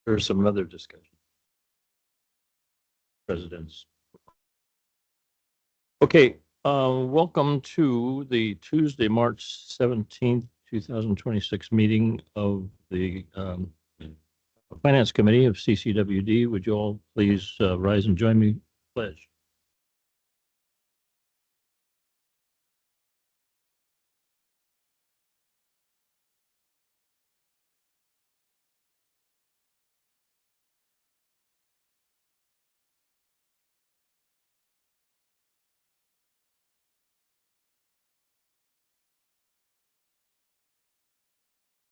There's some other discussion. Presidents. Okay, welcome to the Tuesday, March 17th, 2026 meeting of the Finance Committee of CCWD. Would you all please rise and join me? Pledge.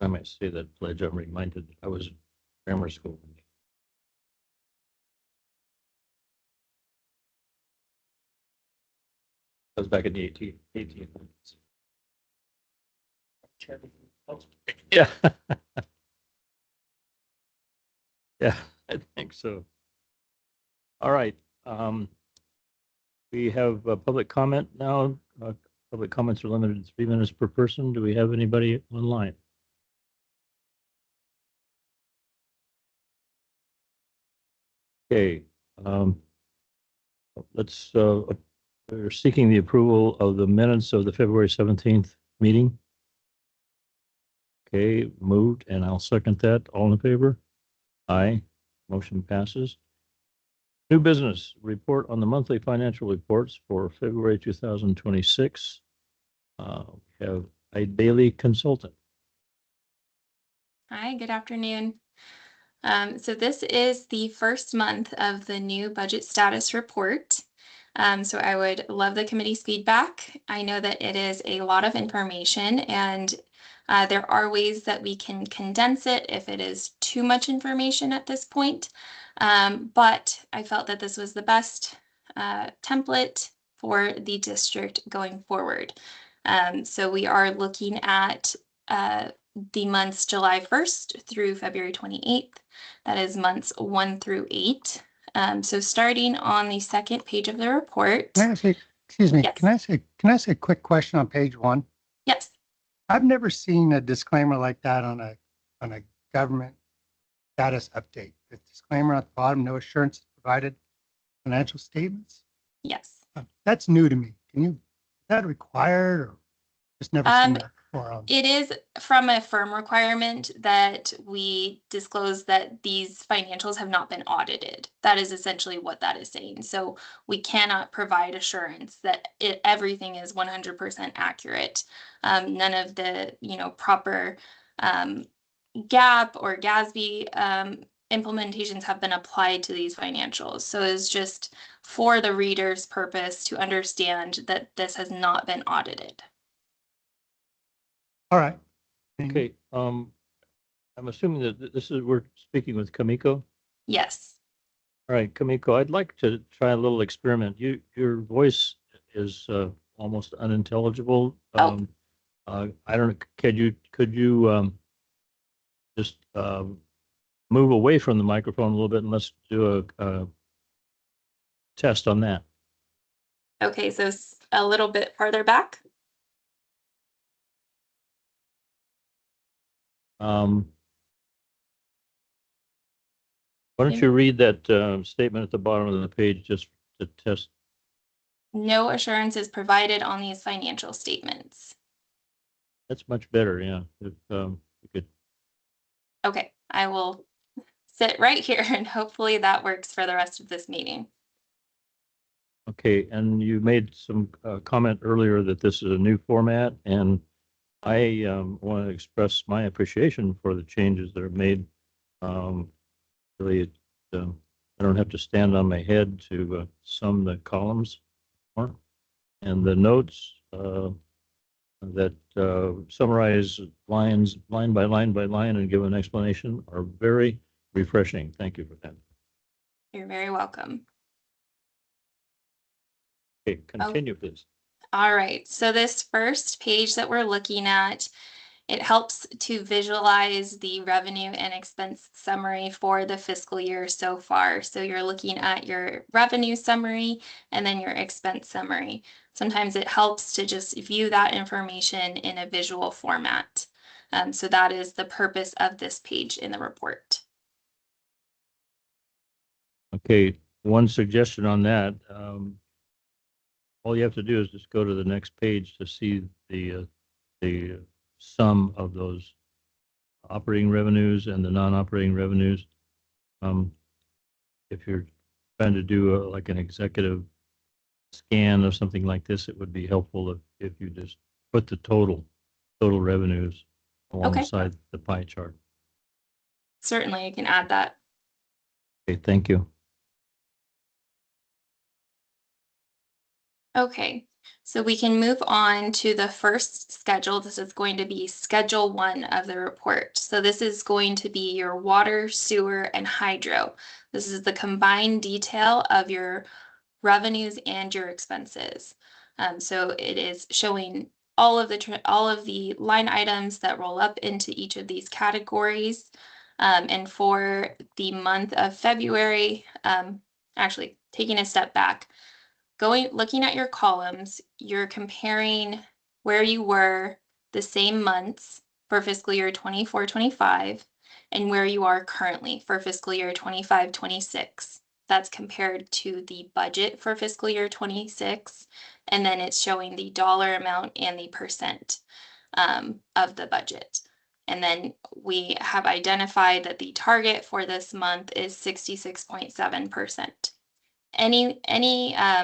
I might say that pledge. I'm reminded I was in grammar school. I was back in the 1800s. Yeah. Yeah, I think so. All right. We have public comment now. Public comments are limited to 3 minutes per person. Do we have anybody online? Okay. Let's, we're seeking the approval of the minutes of the February 17th meeting. Okay, moved, and I'll second that. All in favor? Aye. Motion passes. New business report on the monthly financial reports for February 2026. We have a Bailey consultant. Hi, good afternoon. So this is the first month of the new budget status report. So I would love the committee's feedback. I know that it is a lot of information, and there are ways that we can condense it if it is too much information at this point. But I felt that this was the best template for the district going forward. So we are looking at the months July 1st through February 28th. That is months 1 through 8. So starting on the second page of the report. Can I say, excuse me, Yes. can I say a quick question on page 1? Yes. I've never seen a disclaimer like that on a government status update. The disclaimer at the bottom, no assurance provided, financial statements. Yes. That's new to me. Is that required, or just never seen that before? It is from a firm requirement that we disclose that these financials have not been audited. That is essentially what that is saying. So we cannot provide assurance that everything is 100% accurate. None of the proper GAAP or GASB implementations have been applied to these financials. So it's just for the reader's purpose to understand that this has not been audited. All right. Okay. I'm assuming that this is, we're speaking with Kamiko. Yes. All right, Kamiko, I'd like to try a little experiment. Your voice is almost unintelligible. Oh. I don't know. Could you just move away from the microphone a little bit, and let's do a test on that. Okay, so a little bit farther back. Why don't you read that statement at the bottom of the page just to test? No assurance is provided on these financial statements. That's much better, yeah. If you could. Okay, I will sit right here and hopefully that works for the rest of this meeting. Okay, and you made some comment earlier that this is a new format, and I want to express my appreciation for the changes that are made. Really, I don't have to stand on my head to sum the columns more. And the notes that summarize lines line by line by line and give an explanation are very refreshing. Thank you for that. You're very welcome. Okay, continue, please. All right, so this first page that we're looking at, it helps to visualize the revenue and expense summary for the fiscal year so far. So you're looking at your revenue summary and then your expense summary. Sometimes it helps to just view that information in a visual format. So that is the purpose of this page in the report. Okay, one suggestion on that. All you have to do is just go to the next page to see the sum of those operating revenues and the non-operating revenues. If you're trying to do like an executive scan or something like this, it would be helpful if you just put the total revenues alongside the pie chart. Certainly, I can add that. Okay, thank you. Okay, so we can move on to the first schedule. This is going to be Schedule 1 of the report. So this is going to be your water, sewer, and hydro. This is the combined detail of your revenues and your expenses. So it is showing all of the line items that roll up into each of these categories. And for the month of February, actually taking a step back, looking at your columns, you're comparing where you were the same months for fiscal year 24-25 and where you are currently for fiscal year 25-26. That's compared to the budget for fiscal year 26, and then it's showing the dollar amount and the percent of the budget. And then we have identified that the target for this month is 66.7%. Any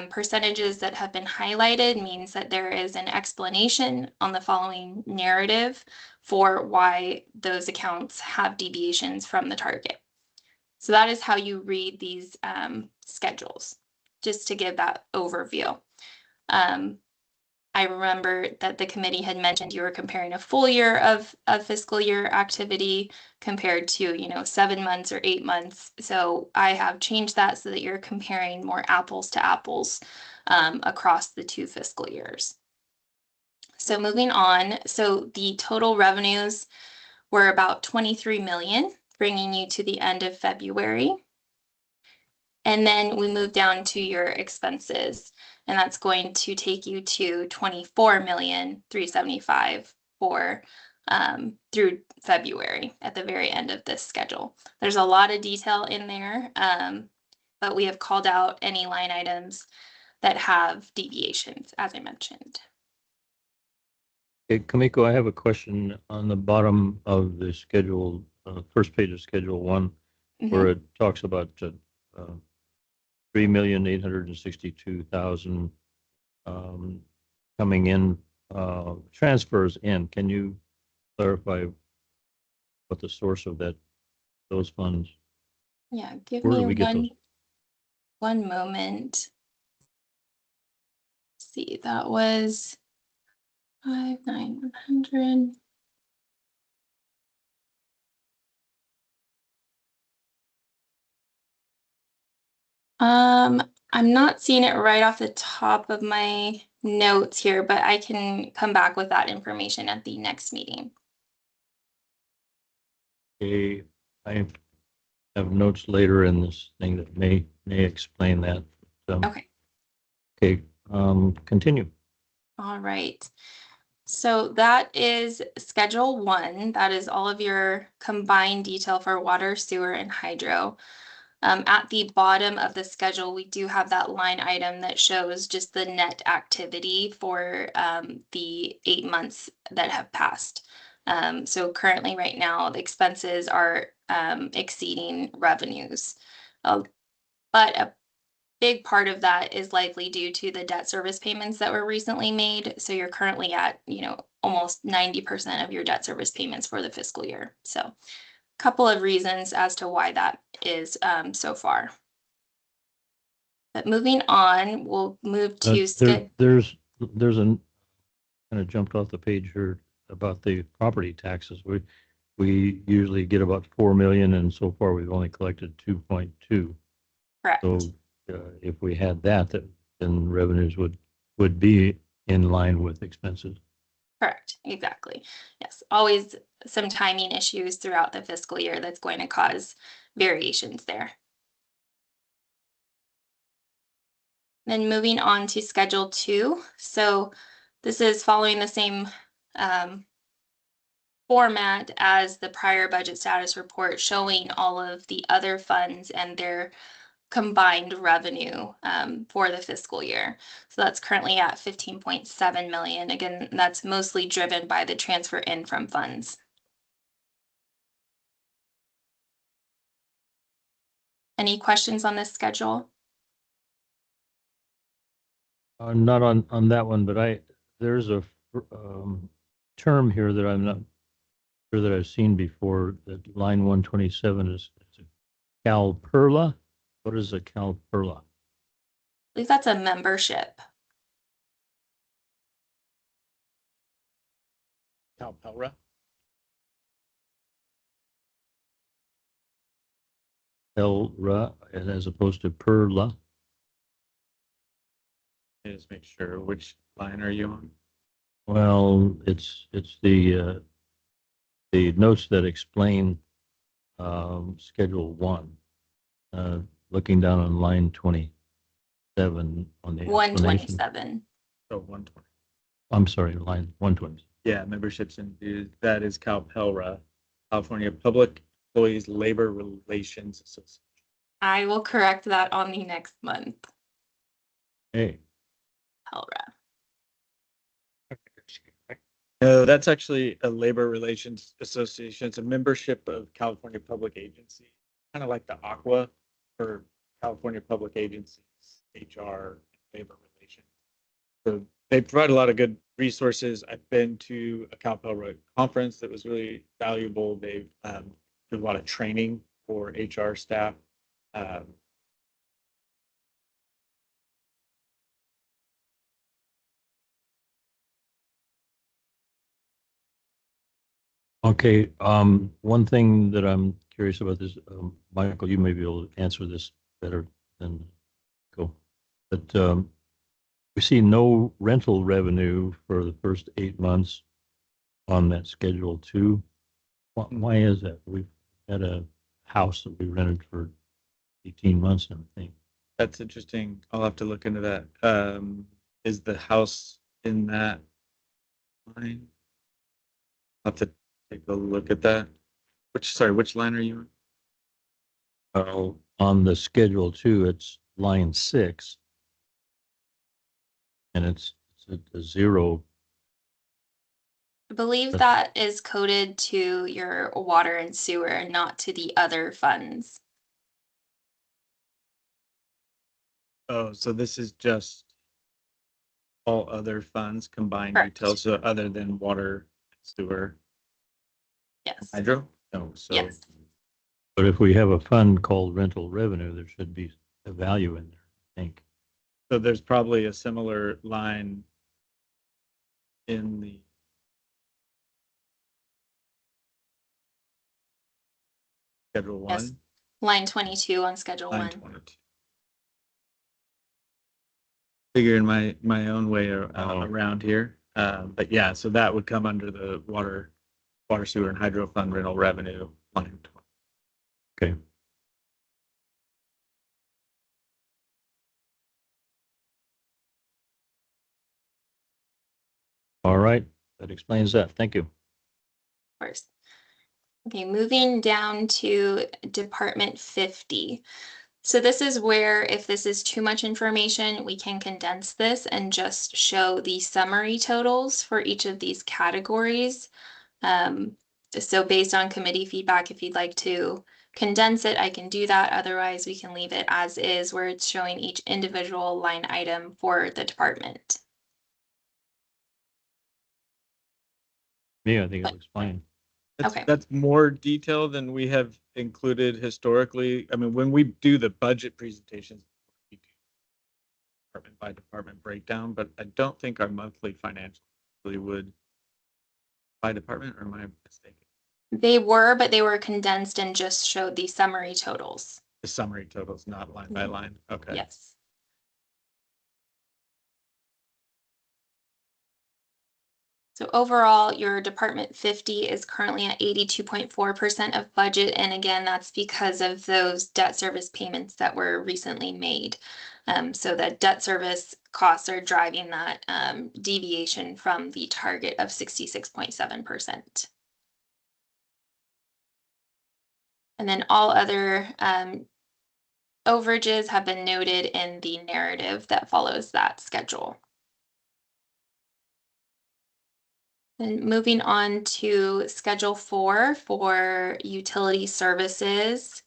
percentages that have been highlighted means that there is an explanation on the following narrative for why those accounts have deviations from the target. So that is how you read these schedules, just to give that overview. I remember that the committee had mentioned you were comparing a full year of fiscal year activity compared to, 7 months or 8 months. So I have changed that so that you're comparing more apples to apples across the 2 fiscal years. So moving on, so the total revenues were about 23 million, bringing you to the end of February. And then we move down to your expenses, and that's going to take you to 24,375,000 for through February at the very end of this schedule. There's a lot of detail in there, but we have called out any line items that have deviations, as I mentioned. Okay, Kamiko, I have a question on the bottom of the schedule, first page of Schedule 1, where it talks about 3,862,000 coming in, transfers in. Can you clarify what the source of those funds? Yeah, give Where do me we get those? one moment. Let's see, that was 5,900. I'm not seeing it right off the top of my notes here, but I can come back with that information at the next meeting. Okay, I have notes later in this thing that may explain that. Okay. Okay, continue. All right. So that is Schedule 1. That is all of your combined detail for water, sewer, and hydro. At the bottom of the schedule, we do have that line item that shows just the net activity for the 8 months that have passed. So currently right now, the expenses are exceeding revenues. But a big part of that is likely due to the debt service payments that were recently made. So you're currently at, almost 90% of your debt service payments for the fiscal year. So couple of reasons as to why that is so far. But moving on, we'll move to there's kind of jumped off the page here about the property taxes. We usually get about 4 million, and so far we've only collected 2.2. Correct. So if we had that, then revenues would be in line with expenses. Correct. Exactly. Yes. Always some timing issues throughout the fiscal year that's going to cause variations there. Then moving on to Schedule 2. So this is following the same format as the prior budget status report, showing all of the other funds and their combined revenue for the fiscal year. So that's currently at 15.7 million. Again, that's mostly driven by the transfer in from funds. Any questions on this schedule? Not on that one, but there's a term here that I'm not sure that I've seen before, that line 127 is CalPERLA. What is a CalPERLA? I believe that's a membership. CalPERLA. PERLA, and as opposed to PERLA. Just make sure, which line are you on? Well, it's the notes that explain Schedule 1. Looking down on line 27 on the explanation. 127. Oh, 120. I'm sorry, line 120. Yeah, memberships and dues. That is CalPERLA, California Public Employees Labor Relations Association. I will correct that on the next month. Hey, PELRA. No, that's actually a labor relations association. It's a membership of California Public Agency, kind of like the ACWA for California Public Agencies, HR, labor relations. So they provide a lot of good resources. I've been to a CalPERLA conference that was really valuable. They've do a lot of training for HR staff. okay. One thing that I'm curious about is, Michael, you may be able to answer this better than go. But we see no rental revenue for the first 8 months on that Schedule 2. Why is that? We've had a house that we rented for 18 months and everything. That's interesting. I'll have to look into that. Is the house in that line? I'll have to take a look at that. Which line are you on? On the Schedule 2, it's line 6. And it's a 0. I believe that is coded to your water and sewer, not to the other funds. Oh, so this is just all other funds combined Correct. retail, so other than water, sewer, Yes. hydro? No, so Yes. But if we have a fund called rental revenue, there should be a value in there, I think. so there's probably a similar line in the Schedule Yes. 1. Line 22 on Schedule Line 1. 22. Figuring my own way Oh. around here. But yeah, so that would come under the water, sewer and hydro fund rental revenue line 20. Okay. All right, that explains that. Thank you. First. Okay, moving down to Department 50. So this is where, if this is too much information, we can condense this and just show the summary totals for each of these categories. So based on committee feedback, if you'd like to condense it, I can do that. Otherwise, we can leave it as is, where it's showing each individual line item for the department. Yeah, I think it looks fine. That's, Okay. that's more detail than we have included historically. I mean, when we do the budget presentations, we do department by department breakdown, but I don't think our monthly financial really would by department, or am I mistaken? They were, but they were condensed and just showed the summary totals. The summary totals, not line by line. Okay. Yes. So overall, your Department 50 is currently at 82.4% of budget. And again, that's because of those debt service payments that were recently made. So the debt service costs are driving that deviation from the target of 66.7%. And then all other overages have been noted in the narrative that follows that schedule. And moving on to Schedule 4 for utility services.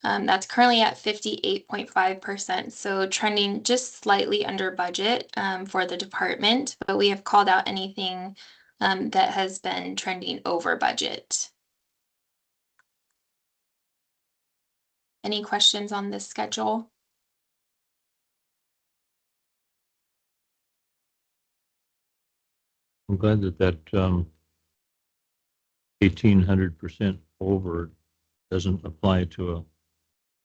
That's currently at 58.5%, so trending just slightly under budget for the department, but we have called out anything that has been trending over budget. Any questions on this schedule? I'm glad that 1,800% over doesn't apply to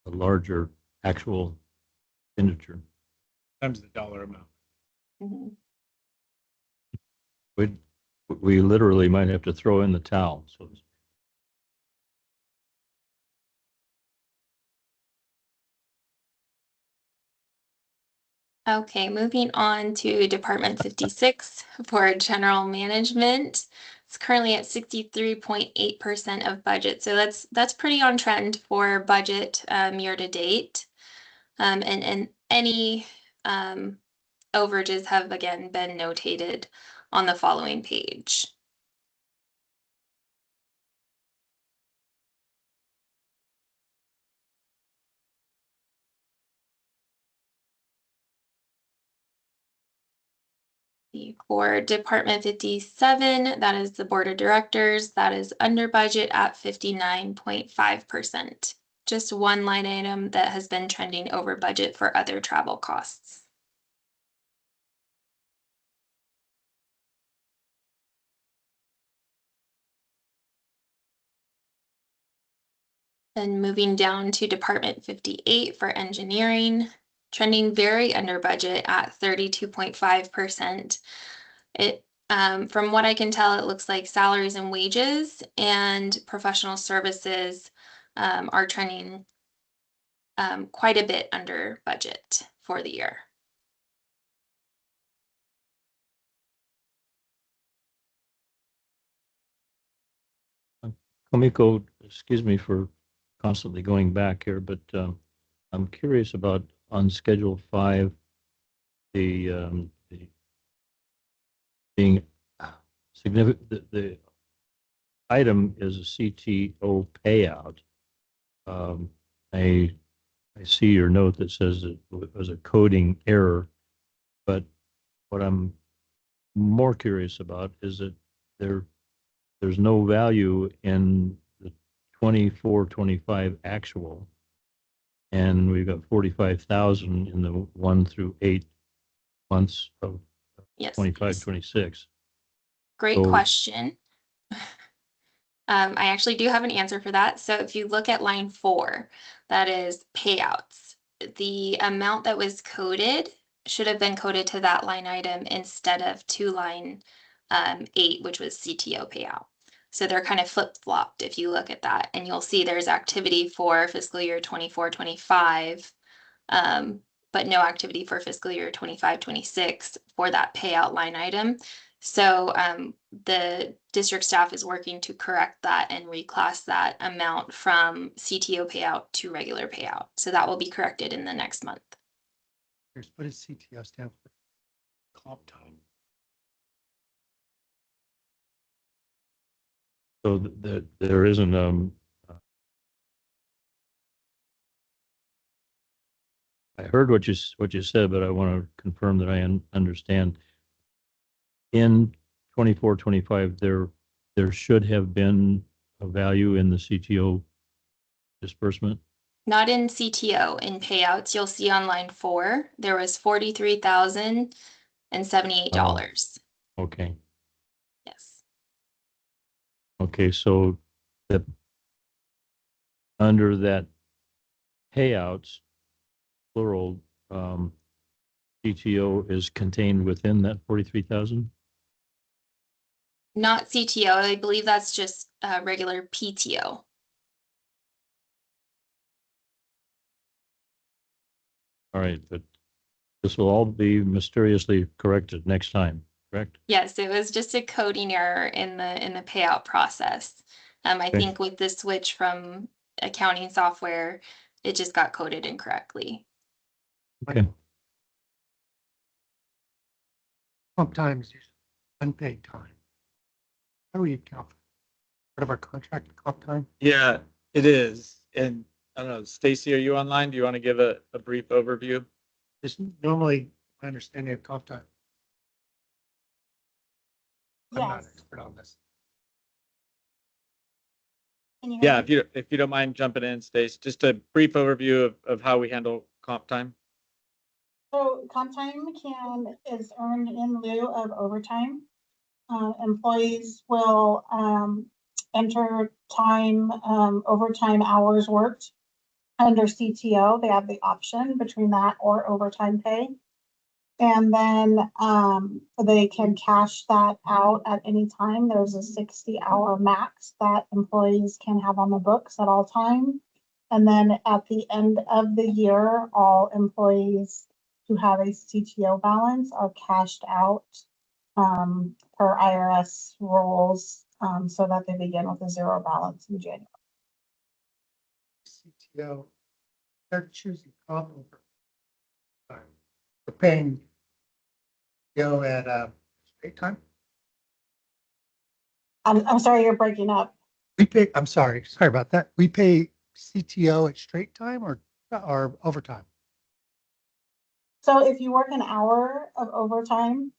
a larger actual expenditure. Times the dollar amount. Mhm. We literally might have to throw in the towel. So Okay, moving on to Department 56 for general management. It's currently at 63.8% of budget, so that's pretty on trend for budget year to date. And any overages have again been notated on the following page. For Department 57, that is the Board of Directors, that is under budget at 59.5%. Just one line item that has been trending over budget for other travel costs. Then moving down to Department 58 for engineering, trending very under budget at 32.5%. It, from what I can tell, it looks like salaries and wages and professional services are trending quite a bit under budget for the year. Komiko, excuse me for constantly going back here, but I'm curious about on Schedule 5, the being significant, the item is a CTO payout. I see your note that says it was a coding error, but what I'm more curious about is that there's no value in the 24-25 actual, and we've got 45,000 in the 1 through 8 months of Yes. 25-26. Great So- question. I actually do have an answer for that. So if you look at line 4, that is payouts. The amount that was coded should have been coded to that line item instead of to line 8, which was CTO payout. So they're kind of flip-flopped if you look at that, and you'll see there's activity for fiscal year 24-25, but no activity for fiscal year 25-26 for that payout line item. So the district staff is working to correct that and reclass that amount from CTO payout to regular payout. So that will be corrected in the next month. What does CTO stand for? Comp time. So there isn't I heard what you said, but I want to confirm that I understand. In 24-25, there should have been a value in the CTO disbursement. Not in CTO, in payouts, you'll see on line 4, there was $43,078. Okay. Yes. Okay. So the under that payouts, plural, CTO is contained within that 43,000. Not CTO, I believe that's just regular PTO. All right, but this will all be mysteriously corrected next time, correct? Yes, it was just a coding error in the payout process. I Okay. think with the switch from accounting software, it just got coded incorrectly. Okay. Comp time is usually unpaid time. How do we account for part of our contract comp time? Yeah, it is. And I don't know, Stacy, are you online? Do you want to give a brief overview? Just normally, my understanding of comp time. I'm not an Yes. expert on this. Can you hear Yeah, me? if you don't mind jumping in, Stace, just a brief overview of how we handle comp time. So comp time is earned in lieu of overtime. Employees will, enter time, overtime hours worked. Under CTO, they have the option between that or overtime pay. And then, they can cash that out at any time. There's a 60-hour max that employees can have on the books at all time. And then at the end of the year, all employees who have a CTO balance are cashed out, per IRS rules, so that they begin with a zero balance in January. CTO, they're choosing comp over. We're paying go at straight time. I'm sorry, you're breaking up. We pay, I'm sorry about that. We pay CTO at straight time or overtime? So if you work an hour of overtime,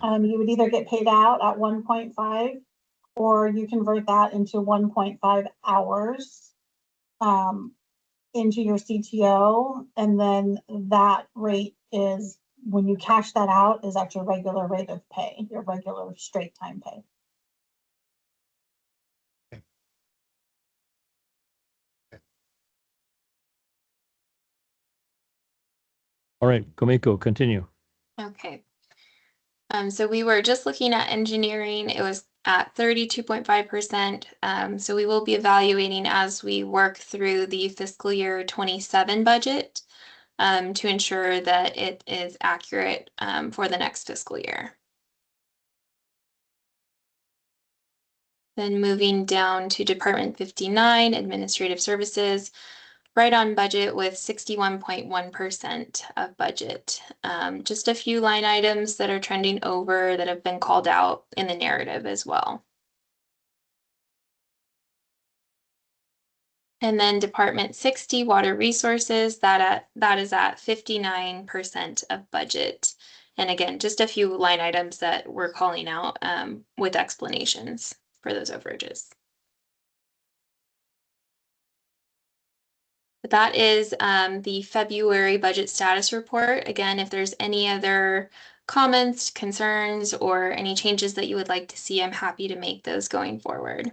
you would either get paid out at 1.5, or you convert that into 1.5 hours into your CTO, and then that rate is, when you cash that out, is at your regular rate of pay, your regular straight time pay. All right, Komiko, continue. Okay. So we were just looking at engineering. It was at 32.5%. So we will be evaluating as we work through the fiscal year 27 budget to ensure that it is accurate for the next fiscal year. Then moving down to Department 59, Administrative Services, right on budget with 61.1% of budget. Just a few line items that are trending over that have been called out in the narrative as well. And then Department 60, Water Resources, that is at 59% of budget. And again, just a few line items that we're calling out with explanations for those overages. But that is the February budget status report. Again, if there's any other comments, concerns, or any changes that you would like to see, I'm happy to make those going forward.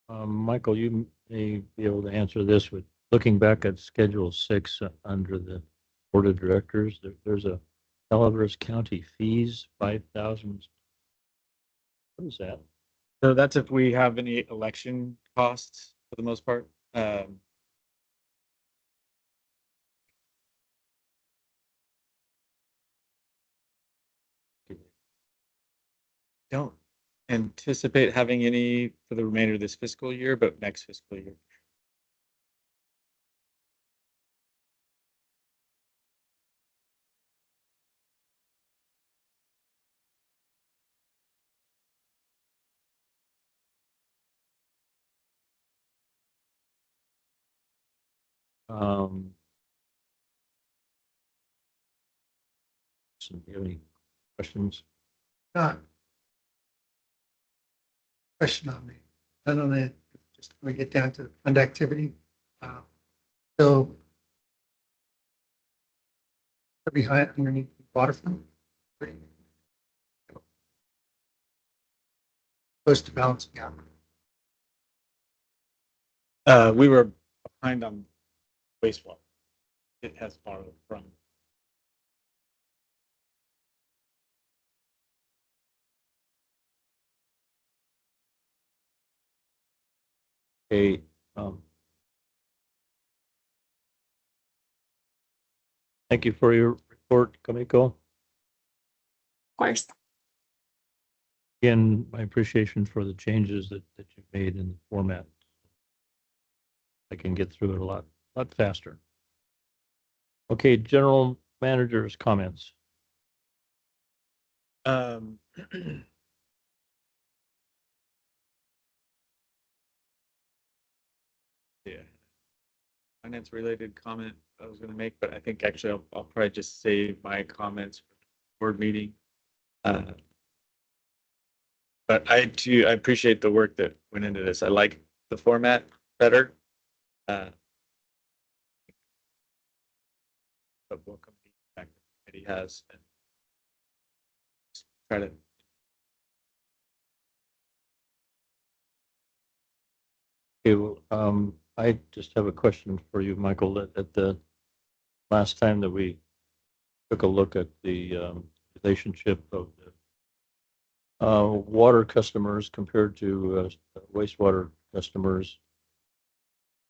Michael, you may be able to answer this with looking back at Schedule 6 under the Board of Directors. There's a Calaveras County fees, 5,000. What is that? So that's if we have any election costs for the most part. Don't anticipate having any for the remainder of this fiscal year, but next fiscal year. So do you have any questions? Question on me. I don't know, just when we get down to fund activity. So behind underneath the waterfront. Close to balancing out. We were behind on wastewater. It has borrowed from. Okay. Thank you for your report, Komiko. Of course. Again, my appreciation for the changes that you made in the format. I can get through it a lot faster. Okay, general manager's comments. Um, yeah, finance related comment I was going to make, but I think actually I'll probably just save my comments for the board meeting. But I appreciate the work that went into this. I like the format better. But welcome feedback that he has and try to. Okay, well, I just have a question for you, Michael. At the last time that we took a look at the relationship of the water customers compared to wastewater customers,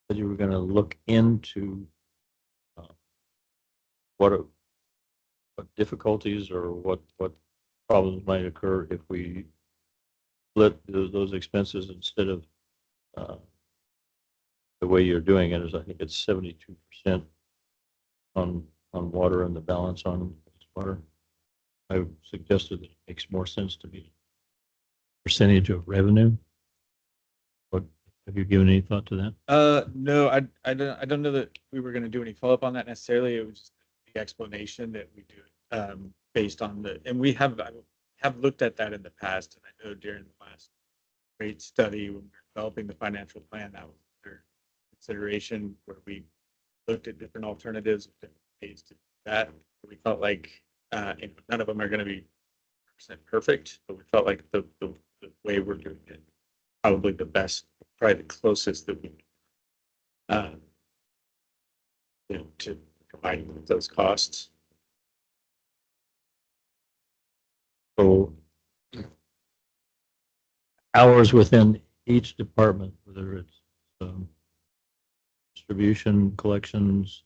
that you were going to look into what difficulties or what problems might occur if we split those expenses instead of the way you're doing it. Is I think it's 72% on water and the balance on water. I suggested that it makes more sense to be percentage of revenue. What have you given any thought to that? No, I don't know that we were going to do any follow up on that necessarily. It was just the explanation that we do based on and I have looked at that in the past, and I know during the last rate study when we were developing the financial plan, that was under consideration where we looked at different alternatives, different ways to do that. We felt like none of them are going to be perfect, but we felt like the way we're doing it probably the best, probably the closest that we to providing with those costs. So hours within each department, whether it's distribution, collections,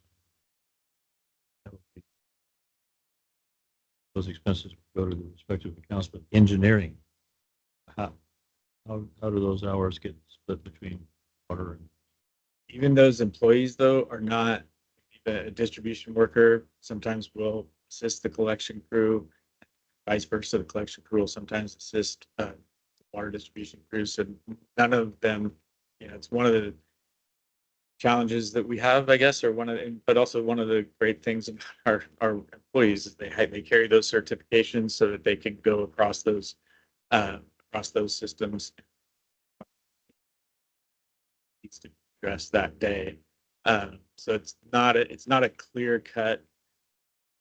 those expenses go to the respective accounts, but engineering, how do those hours get split between water and? Even those employees though are not a distribution worker. Sometimes will assist the collection crew, vice versa. The collection crew will sometimes assist the water distribution crew. So none of them, it's one of the challenges that we have, I guess, or but also one of the great things about our employees is they carry those certifications so that they can go across those systems. Needs to be addressed that day. So it's not a clear cut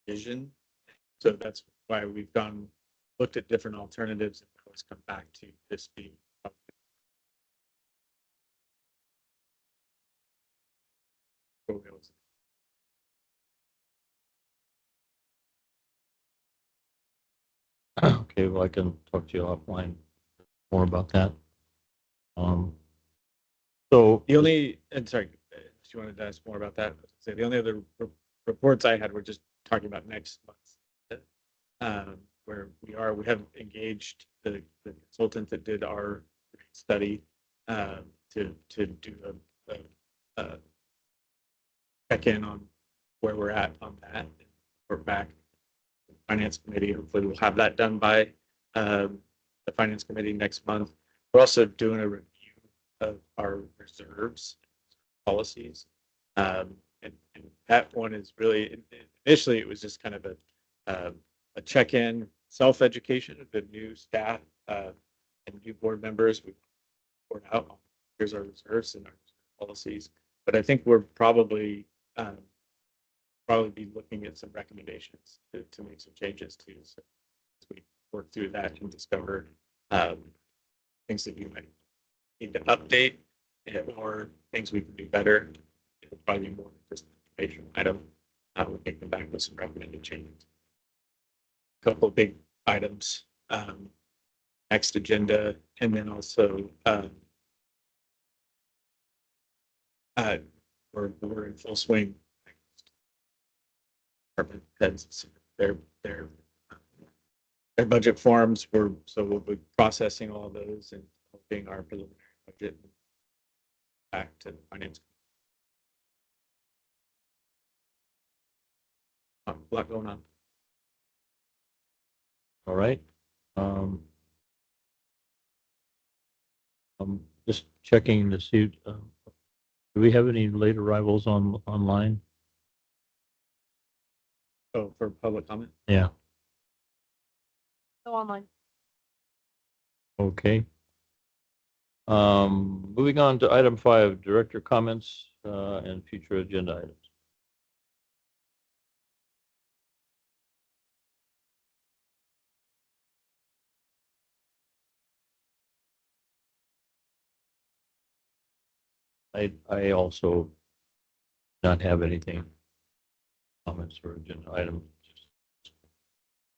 vision. So that's why we've looked at different alternatives and always come back to this being. Okay, well, I can talk to you offline more about that. So The only, and sorry, if you wanted to ask more about that, say the only other reports I had were just talking about next month, where we have engaged the consultant that did our study to do a check in on where we're at on that. We're back. The finance committee, hopefully we'll have that done by the finance committee next month. We're also doing a review of our reserves policies. And that one is really, initially it was just kind of a check-in self-education of the new staff and new board members. We report out, here's our reserves and our policies. But I think we're probably be looking at some recommendations to make some changes too. So as we work through that and discover things that we might need to update or things we can do better, it'll probably be more than just an information item. We'll take them back with some recommended changes. A couple of big items, next agenda, and then also we're in full swing. Department heads, their Our budget forms were, so we'll be processing all those and hoping our preliminary budget back to finance. A lot going on. All right. Just checking to see, do we have any late arrivals online? So for public comment, Yeah, Go online. okay. Moving on to item 5, director comments, and future agenda items. I also not have anything, comments or agenda items.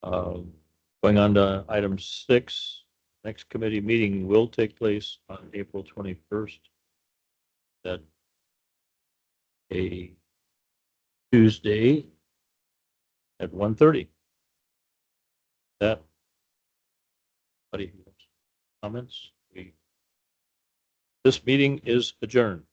Going on to item 6, next committee meeting will take place on April 21st. That a Tuesday at 1:30. That, anybody who has comments? This meeting is adjourned.